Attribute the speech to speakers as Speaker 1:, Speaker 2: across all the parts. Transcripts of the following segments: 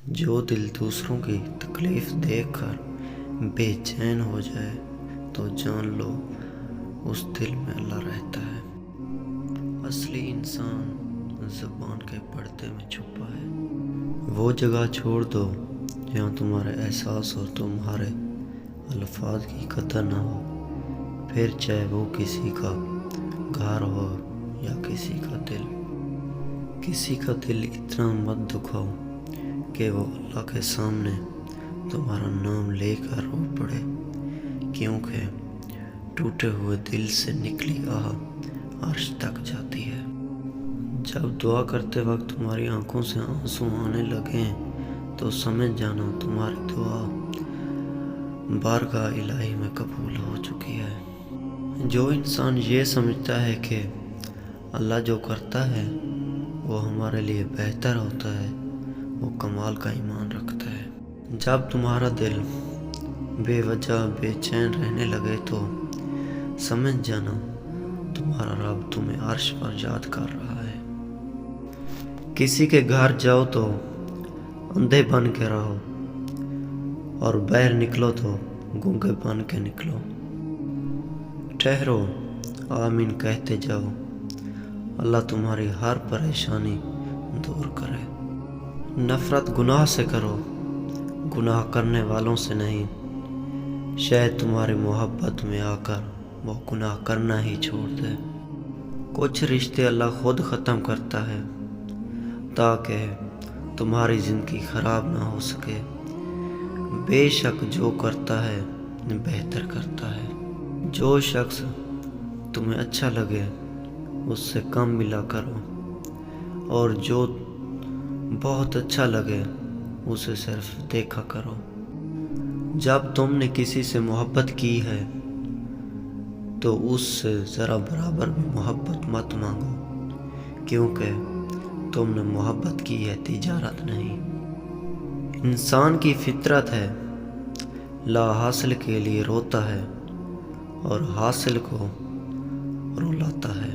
Speaker 1: جو دل دوسروں کی تکلیف دیکھ کر بے چین ہو جائے تو جان لو اس دل میں اللہ رہتا ہے۔ اصلی انسان زبان کے پردے میں چھپا ہے۔ وہ جگہ چھوڑ دو جہاں تمہارے احساس اور تمہارے الفاظ کی قدر نہ ہو، پھر چاہے وہ کسی کا گھر ہو یا کسی کا دل۔ کسی کا دل اتنا مت دکھاؤ کہ وہ اللہ کے سامنے تمہارا نام لے کر رو پڑے، کیونکہ ٹوٹے ہوئے دل سے نکلی آہ عرش تک جاتی ہے۔ جب دعا کرتے وقت تمہاری آنکھوں سے آنسو آنے لگیں تو سمجھ جانا تمہاری دعا بارگاہ الہی میں قبول ہو چکی ہے۔ جو انسان یہ سمجھتا ہے کہ اللہ جو کرتا ہے وہ ہمارے لیے بہتر ہوتا ہے، وہ کمال کا ایمان رکھتا ہے۔ جب تمہارا دل بے وجہ بے چین رہنے لگے تو سمجھ جانا تمہارا رب تمہیں عرش پر یاد کر رہا ہے۔ کسی کے گھر جاؤ تو اندھے بن کے رہو، اور باہر نکلو تو گونگے بن کے نکلو۔ ٹھہرو، آمین کہتے جاؤ، اللہ تمہاری ہر پریشانی دور کرے۔ نفرت گناہ سے کرو، گناہ کرنے والوں سے نہیں، شاید تمہاری محبت میں آ کر وہ گناہ کرنا ہی چھوڑ دے۔ کچھ رشتے اللہ خود ختم کرتا ہے تاکہ تمہاری زندگی خراب نہ ہو سکے۔ بے شک جو کرتا ہے بہتر کرتا ہے۔ جو شخص تمہیں اچھا لگے اس سے کم ملا کرو، اور جو بہت اچھا لگے اسے صرف دیکھا کرو۔ جب تم نے کسی سے محبت کی ہے تو اس سے ذرا برابر بھی محبت مت مانگو، کیونکہ تم نے محبت کی ہے، تجارت نہیں۔ انسان کی فطرت ہے، لا حاصل کے لیے روتا ہے اور حاصل کو رلاتا ہے۔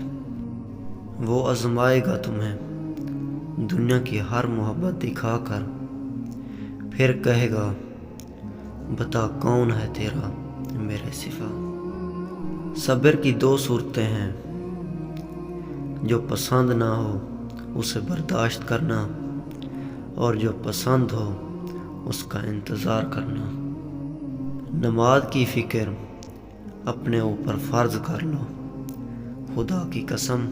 Speaker 1: وہ آزمائے گا تمہیں دنیا کی ہر محبت دکھا کر، پھر کہے گا بتا کون ہے تیرا میرے سوا۔ صبر کی دو صورتیں ہیں، جو پسند نہ ہو اسے برداشت کرنا، اور جو پسند ہو اس کا انتظار کرنا۔ نماز کی فکر اپنے اوپر فرض کر لو، خدا کی قسم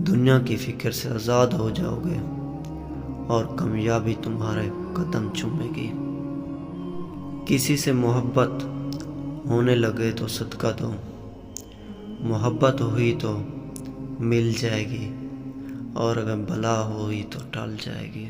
Speaker 1: دنیا کی فکر سے آزاد ہو جاؤ گے اور کامیابی تمہارے قدم چومے گی۔ کسی سے محبت ہونے لگے تو صدقہ دو، محبت ہوئی تو مل جائے گی، اور اگر بلا ہوئی تو ٹل جائے گی۔